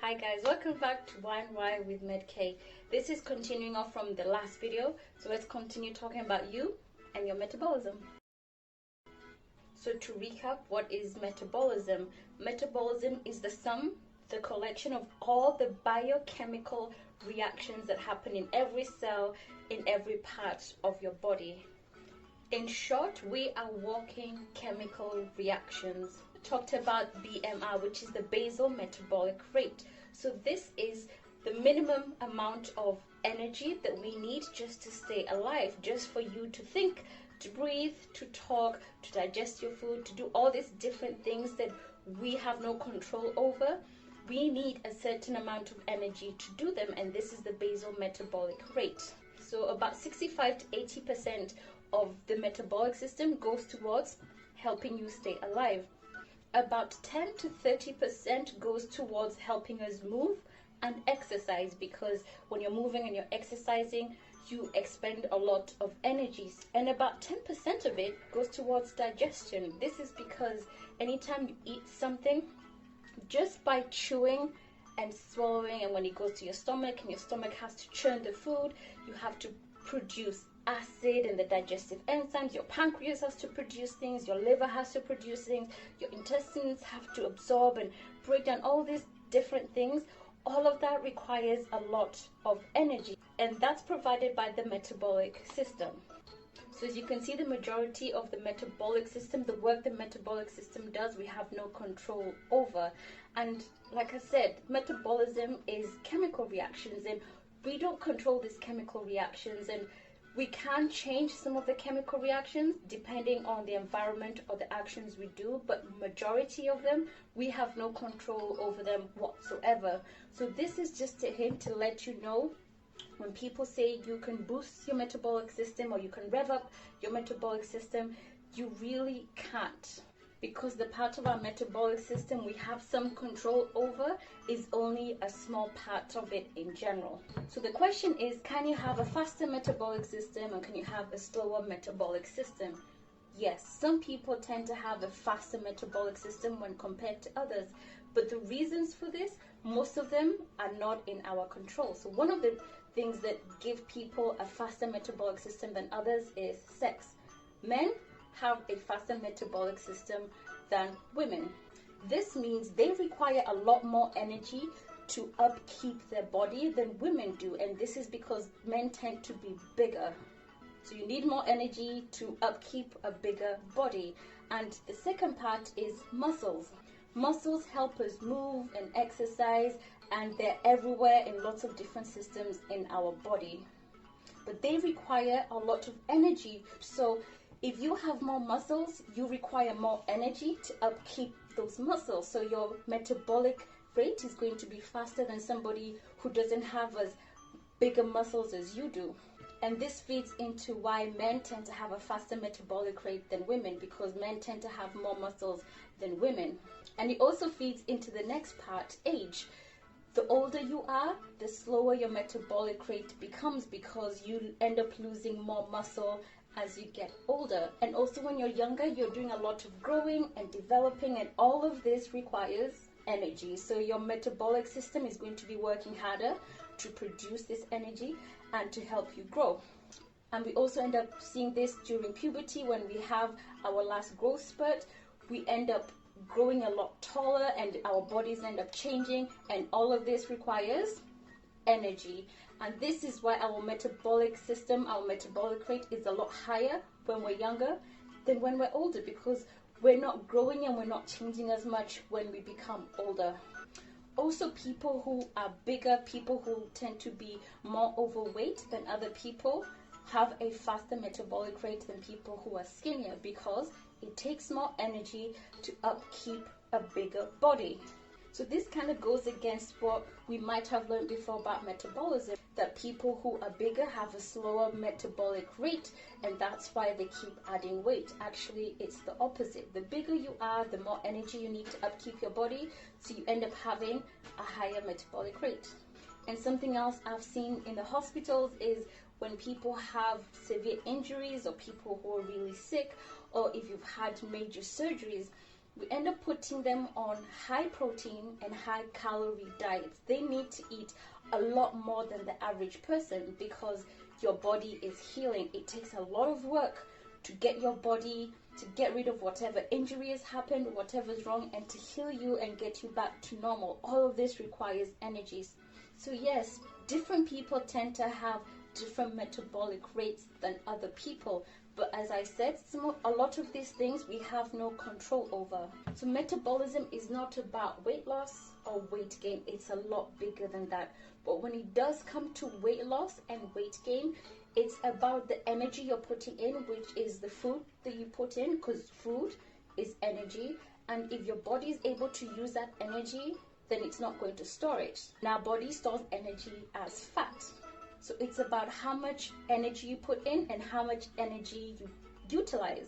Hi guys, welcome back to Y&Y with MedK. This is continuing off from the last video, so let's continue talking about you and your metabolism. So to recap, what is metabolism? Metabolism is the collection of all the biochemical reactions that happen in every cell, in every part of your body. In short, we are walking chemical reactions. Talked about BMR, which is the basal metabolic rate. So this is the minimum amount of energy that we need just to stay alive, just for you to think, to breathe, to talk, to digest your food, to do all these different things that we have no control over. We need a certain amount of energy to do them, and this is the basal metabolic rate. So about 65 to 80% of the metabolic system goes towards helping you stay alive. About 10 to 30% goes towards helping us move and exercise, because when you're moving and you're exercising, you expend a lot of energy. And about 10% of it goes towards digestion. This is because anytime you eat something, just by chewing and swallowing, and when it goes to your stomach and your stomach has to churn the food, you have to produce acid and the digestive enzymes. Your pancreas has to produce things, your liver has to produce things, your intestines have to absorb and break down all these different things. All of that requires a lot of energy, and that's provided by the metabolic system. So as you can see, the majority of the metabolic system, the work the metabolic system does, we have no control over. And like I said, metabolism is chemical reactions, and we don't control these chemical reactions, and we can change some of the chemical reactions depending on the environment or the actions we do, but majority of them, we have no control over them whatsoever. So this is just a hint to let you know, when people say you can boost your metabolic system or you can rev up your metabolic system, you really can't. Because the part of our metabolic system we have some control over is only a small part of it in general. So the question is, can you have a faster metabolic system and can you have a slower metabolic system? Yes, some people tend to have a faster metabolic system when compared to others, but the reasons for this, most of them are not in our control. So one of the things that give people a faster metabolic system than others is sex. Men have a faster metabolic system than women. This means they require a lot more energy to upkeep their body than women do, and this is because men tend to be bigger. So you need more energy to upkeep a bigger body. And the second part is muscles. Muscles help us move and exercise, and they're everywhere in lots of different systems in our body. But they require a lot of energy. So if you have more muscles, you require more energy to upkeep those muscles. So your metabolic rate is going to be faster than somebody who doesn't have as bigger muscles as you do. And this feeds into why men tend to have a faster metabolic rate than women, because men tend to have more muscles than women. And it also feeds into the next part, age. The older you are, the slower your metabolic rate becomes, because you end up losing more muscle as you get older. And also when you're younger, you're doing a lot of growing and developing, and all of this requires energy. So your metabolic system is going to be working harder to produce this energy and to help you grow. And we also end up seeing this during puberty. When we have our last growth spurt, we end up growing a lot taller and our bodies end up changing, and all of this requires energy. And this is why our metabolic system, our metabolic rate is a lot higher when we're younger than when we're older, because we're not growing and we're not changing as much when we become older. Also, people who are bigger, people who tend to be more overweight than other people, have a faster metabolic rate than people who are skinnier, because it takes more energy to upkeep a bigger body. So this kind of goes against what we might have learned before about metabolism, that people who are bigger have a slower metabolic rate, and that's why they keep adding weight. Actually, it's the opposite. The bigger you are, the more energy you need to upkeep your body, so you end up having a higher metabolic rate. And something else I've seen in the hospitals is when people have severe injuries, or people who are really sick, or if you've had major surgeries, we end up putting them on high protein and high calorie diets. They need to eat a lot more than the average person because your body is healing. It takes a lot of work to get your body to get rid of whatever injury has happened, whatever's wrong, and to heal you and get you back to normal. All of this requires energies. So yes, different people tend to have different metabolic rates than other people. But as I said, a lot of these things we have no control over. So metabolism is not about weight loss or weight gain. It's a lot bigger than that. But when it does come to weight loss and weight gain, it's about the energy you're putting in, which is the food that you put in, because food is energy. And if your body is able to use that energy, then it's not going to store it. And our body stores energy as fat. So it's about how much energy you put in and how much energy you utilize.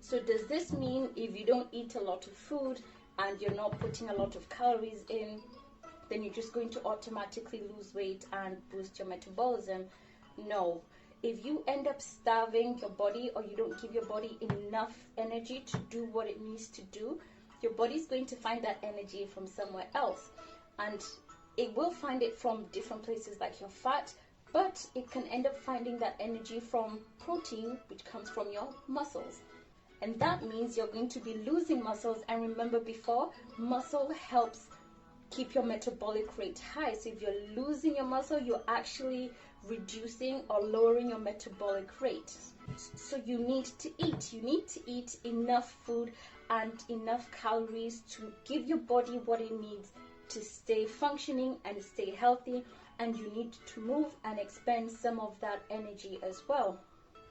So does this mean if you don't eat a lot of food and you're not putting a lot of calories in, then you're just going to automatically lose weight and boost your metabolism? No. If you end up starving your body or you don't give your body enough energy to do what it needs to do, your body's going to find that energy from somewhere else. And it will find it from different places like your fat, but it can end up finding that energy from protein, which comes from your muscles. And that means you're going to be losing muscles. And remember before, muscle helps keep your metabolic rate high. So if you're losing your muscle, you're actually reducing or lowering your metabolic rate. So you need to eat. You need to eat enough food and enough calories to give your body what it needs to stay functioning and stay healthy. And you need to move and expend some of that energy as well.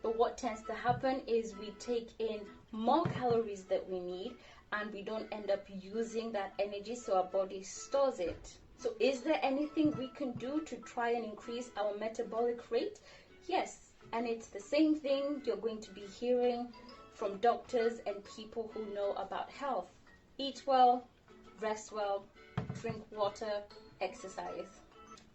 But what tends to happen is we take in more calories than we need and we don't end up using that energy, so our body stores it. So is there anything we can do to try and increase our metabolic rate? Yes, and it's the same thing you're going to be hearing from doctors and people who know about health. Eat well, rest well, drink water, exercise.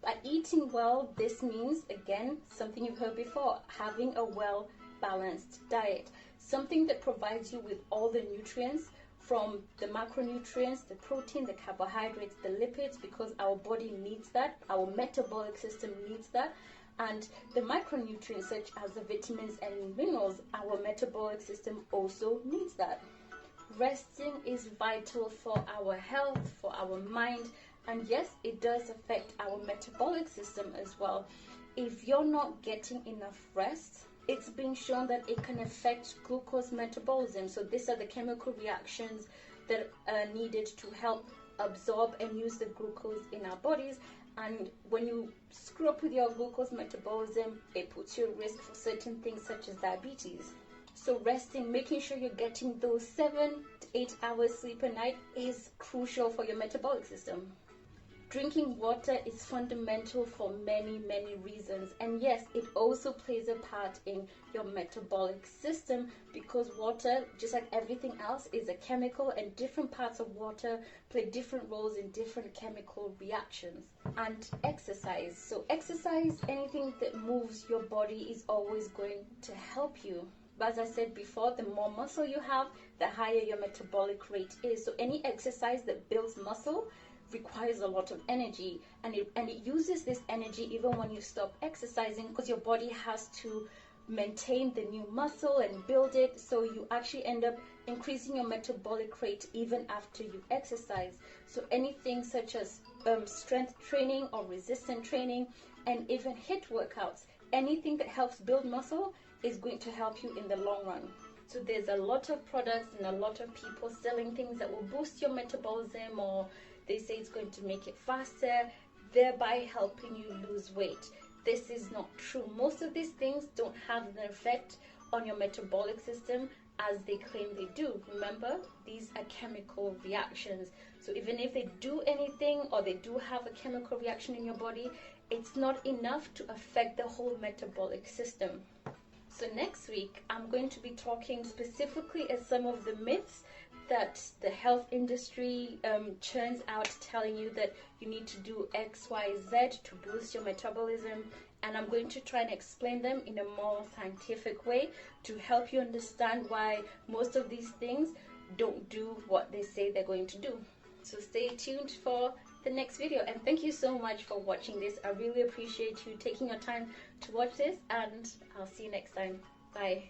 By eating well, this means, again, something you've heard before, having a well-balanced diet. Something that provides you with all the nutrients, from the macronutrients, the protein, the carbohydrates, the lipids, because our body needs that, our metabolic system needs that, and the micronutrients such as the vitamins and minerals, our metabolic system also needs that. Resting is vital for our health, for our mind, and yes, it does affect our metabolic system as well. If you're not getting enough rest, it's been shown that it can affect glucose metabolism. So these are the chemical reactions that are needed to help absorb and use the glucose in our bodies. And when you screw up with your glucose metabolism, it puts you at risk for certain things such as diabetes. So resting, making sure you're getting those 7 to 8 hours sleep a night is crucial for your metabolic system. Drinking water is fundamental for many, many reasons. And yes, it also plays a part in your metabolic system because water, just like everything else, is a chemical, and different parts of water play different roles in different chemical reactions. And exercise. So exercise, anything that moves your body is always going to help you. But as I said before, the more muscle you have, the higher your metabolic rate is. So any exercise that builds muscle requires a lot of energy, and it uses this energy even when you stop exercising, because your body has to maintain the new muscle and build it. So you actually end up increasing your metabolic rate even after you exercise. So anything such as strength training or resistance training, and even HIIT workouts, anything that helps build muscle is going to help you in the long run. So there's a lot of products and a lot of people selling things that will boost your metabolism, or they say it's going to make it faster, thereby helping you lose weight. This is not true. Most of these things don't have an effect on your metabolic system as they claim they do. Remember, these are chemical reactions. So even if they do anything or they do have a chemical reaction in your body, it's not enough to affect the whole metabolic system. So next week, I'm going to be talking specifically at some of the myths that the health industry churns out, telling you that you need to do X, Y, Z to boost your metabolism. And I'm going to try and explain them in a more scientific way to help you understand why most of these things don't do what they say they're going to do. So stay tuned for the next video, and thank you so much for watching this. I really appreciate you taking your time to watch this, and I'll see you next time. Bye.